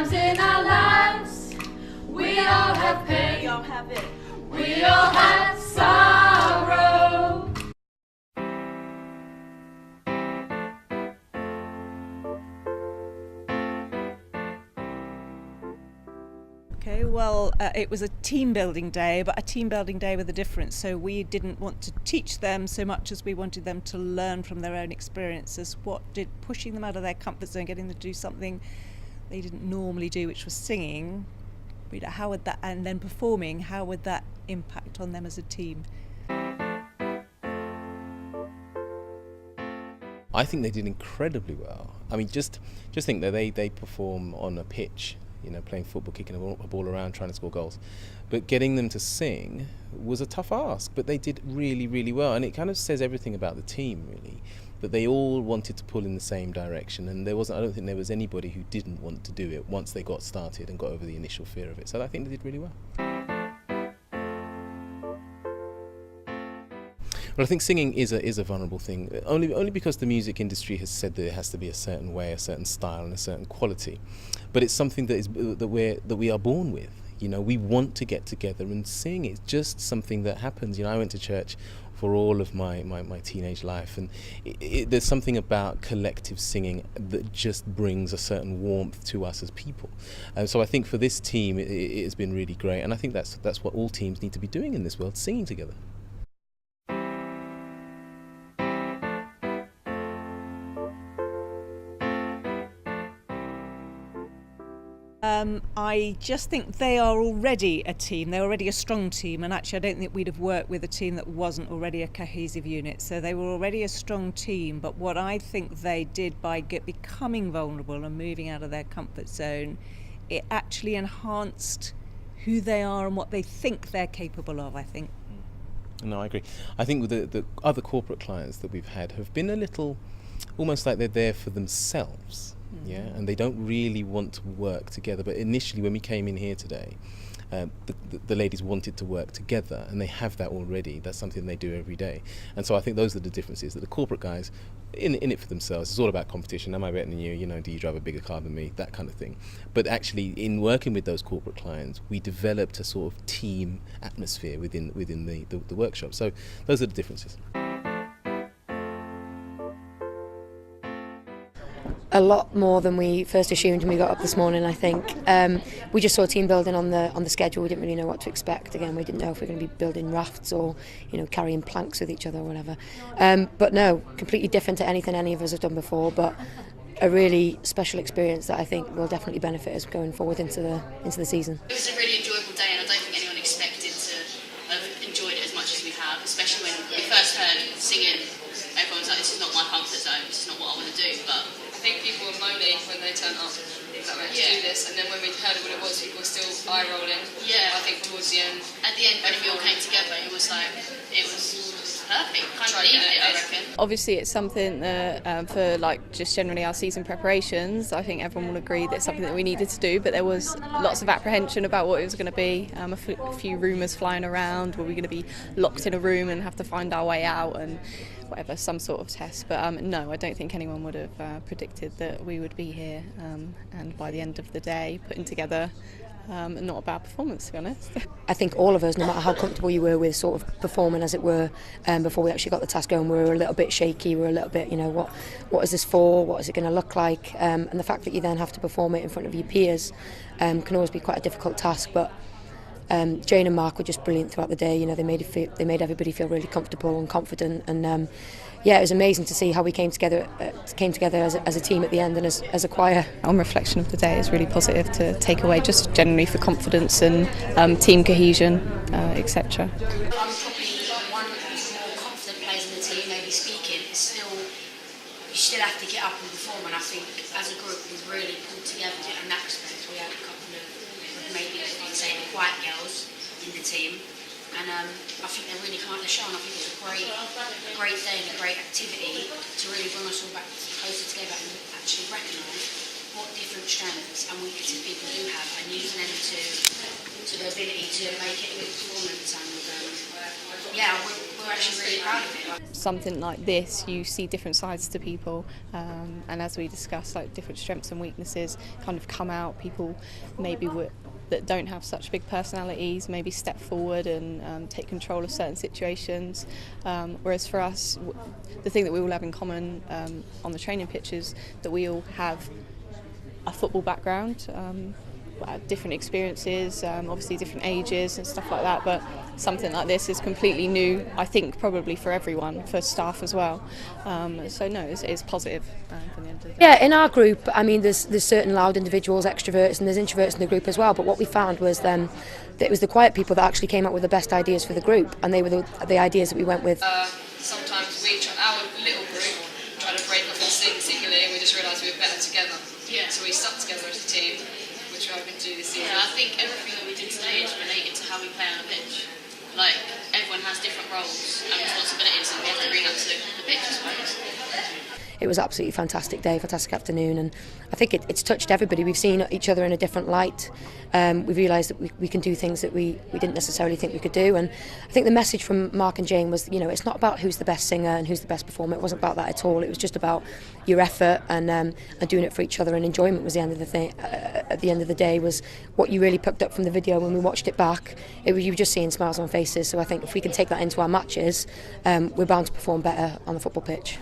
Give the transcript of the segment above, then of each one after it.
times in our lives, we all have pain, We all have it. we all have sorrow. Okay, well, it was a team building day, but a team building day with a difference. So we didn't want to teach them so much as we wanted them to learn from their own experiences. What did pushing them out of their comfort zone, getting them to do something they didn't normally do, which was singing, how would that, and then performing, how would that impact on them as a team? I think they did incredibly well. I mean, just think that they perform on a pitch, playing football, kicking a ball around, trying to score goals. But getting them to sing was a tough ask, but they did really, really well. And it kind of says everything about the team, really, that they all wanted to pull in the same direction. And I don't think there was anybody who didn't want to do it once they got started and got over the initial fear of it. So I think they did really well. Well, I think singing is a vulnerable thing, only because the music industry has said that it has to be a certain way, a certain style, and a certain quality. But it's something that we are born with. We want to get together and sing. It's just something that happens. I went to church for all of my teenage life, and there's something about collective singing that just brings a certain warmth to us as people. So I think for this team, it has been really great, and I think that's what all teams need to be doing in this world, singing together. I just think they are already a team. They're already a strong team, and actually I don't think we'd have worked with a team that wasn't already a cohesive unit. So they were already a strong team, but what I think they did by becoming vulnerable and moving out of their comfort zone, it actually enhanced who they are and what they think they're capable of, I think. No, I agree. I think the other corporate clients that we've had have been a little, almost like they're there for themselves. Yeah, and they don't really want to work together. But initially, when we came in here today, the ladies wanted to work together, and they have that already. That's something they do every day. And so I think those are the differences, that the corporate guys, in it for themselves, it's all about competition. Am I better than you? Do you drive a bigger car than me? That kind of thing. But actually, in working with those corporate clients, we developed a sort of team atmosphere within the workshop. So those are the differences. A lot more than we first assumed when we got up this morning, I think. We just saw team building on the schedule. We didn't really know what to expect. Again, we didn't know if we were going to be building rafts or carrying planks with each other or whatever. But no, completely different to anything any of us have done before, but a really special experience that I think will definitely benefit us going forward into the season. It was a really enjoyable day, and I don't think anyone expected to have enjoyed it as much as we have, especially when we first heard singing. Everyone was like, this is not my comfort zone, this is not what I want to do, but I think people were moaning when they turned up that we had to do this, and then when we heard what it was, people were still eye rolling. Yeah. I think towards the end. At the end, when we all came together, it was perfect. Kind of needed it, I reckon. Obviously, it's something that for just generally our season preparations, I think everyone will agree that it's something that we needed to do. But there was lots of apprehension about what it was going to be. A few rumours flying around. Were we going to be locked in a room and have to find our way out and whatever, some sort of test. But no, I don't think anyone would have predicted that we would be here. And by the end of the day, putting together not a bad performance, to be honest. I think all of us, no matter how comfortable you were with sort of performing, as it were, before we actually got the task going, we were a little bit shaky. We were a little bit, what is this for? What is it going to look like? And the fact that you then have to perform it in front of your peers can always be quite a difficult task. But Jane and Mark were just brilliant throughout the day. They made everybody feel really comfortable and confident, and it was amazing to see how we came together as a team at the end and as a choir. On reflection of the day, it's really positive to take away, just generally for confidence and team cohesion, etc. I'm probably one of the more confident players in the team, maybe speaking. You still have to get up and perform, and I think as a group we've really pulled together in that respect. We had a couple of maybe I'd say the quiet girls in the team, and I think they really come out the show, and I think it's a great day and a great activity to really bring us all back closer together and actually recognise what different strengths and weaknesses people do have, and using them to the ability to make it a good performance. And we're we're actually really proud of it. Something like this, you see different sides to people, and as we discussed, like different strengths and weaknesses kind of come out. People maybe that don't have such big personalities maybe step forward and take control of certain situations, whereas for us, the thing that we all have in common on the training pitch is that we all have a football background, different experiences, obviously different ages and stuff like that, but something like this is completely new, I think probably for everyone, for staff as well. So no, it's positive from the end of the day. Yeah, in our group, I mean, there's certain loud individuals, extroverts, and there's introverts in the group as well. But what we found was then that it was the quiet people that actually came up with the best ideas for the group, and they were the ideas that we went with. Sometimes our little group try to break off singly, and we just realised we were better together. Yeah. So we stuck together as a team, which we're hoping to do this season. Yeah, I think everything that we do today is related to how we play on the pitch. Like, everyone has different roles and responsibilities, and we have to bring that to the pitch, I suppose. It was absolutely a fantastic day, fantastic afternoon, and I think it's touched everybody. We've seen each other in a different light. We've realised that we can do things that we didn't necessarily think we could do, and I think the message from Mark and Jane was, it's not about who's the best singer and who's the best performer. It wasn't about that at all. It was just about your effort and doing it for each other, and enjoyment was the end of the thing. At the end of the day, was what you really picked up from the video when we watched it back. You were just seeing smiles on faces. So I think if we can take that into our matches, we're bound to perform better on the football pitch.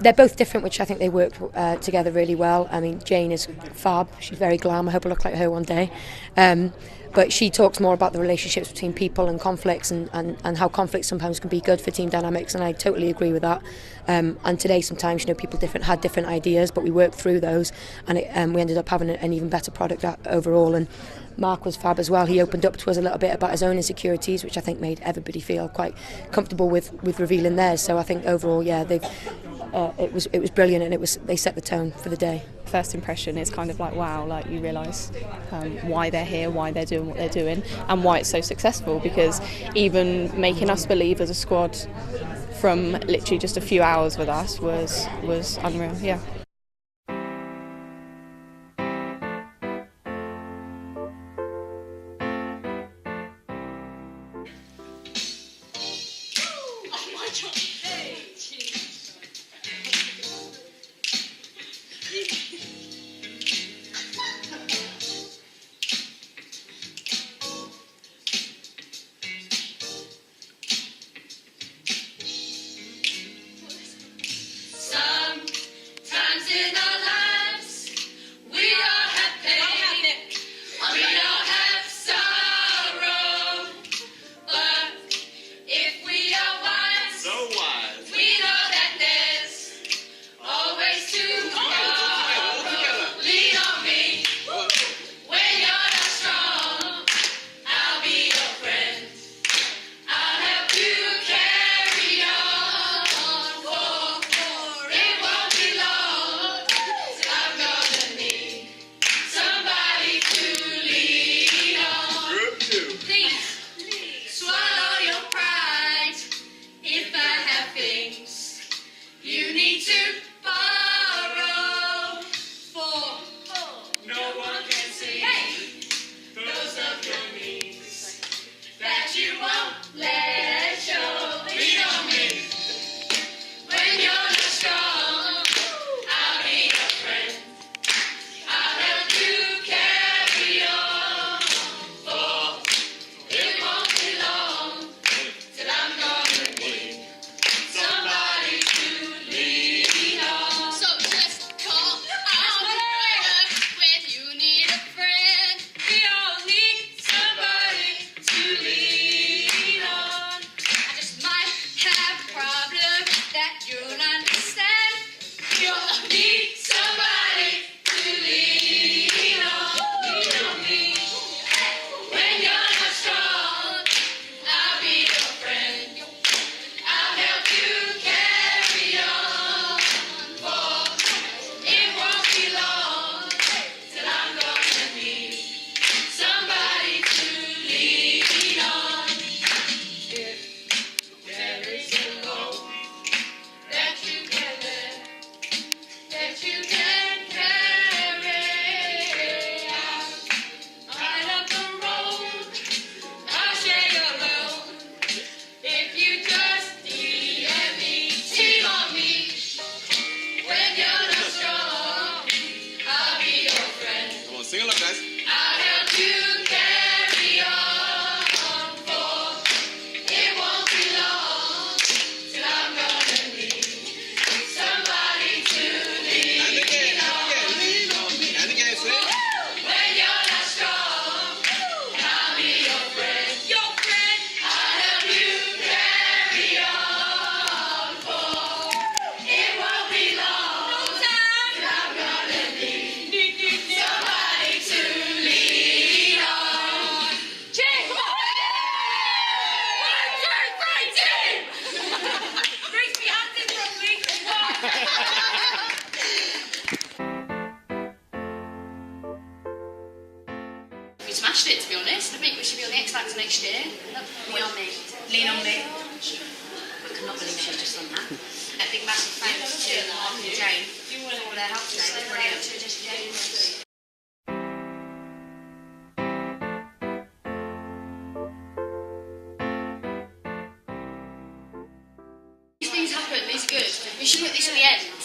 They're both different, which I think they work together really well. I mean, Jane is fab, she's very glam, I hope I look like her one day. But she talks more about the relationships between people and conflicts and how conflicts sometimes can be good for team dynamics, and I totally agree with that. And today sometimes, people had different ideas, but we worked through those, and we ended up having an even better product overall. And Mark was fab as well. He opened up to us a little bit about his own insecurities, which I think made everybody feel quite comfortable with revealing theirs. So I think overall, yeah, it was brilliant, and they set the tone for the day. First impression is kind of like, wow, like you realise why they're here, why they're doing what they're doing, and why it's so successful, because even making us believe as a squad from literally just a few hours with us was unreal, yeah. Sometimes next year. Lean on me. Lean on me. I cannot believe she's just done that. A big massive thanks to Mark and Jane for all their help today. It was brilliant. These things happen, these are good. We should put this at the end.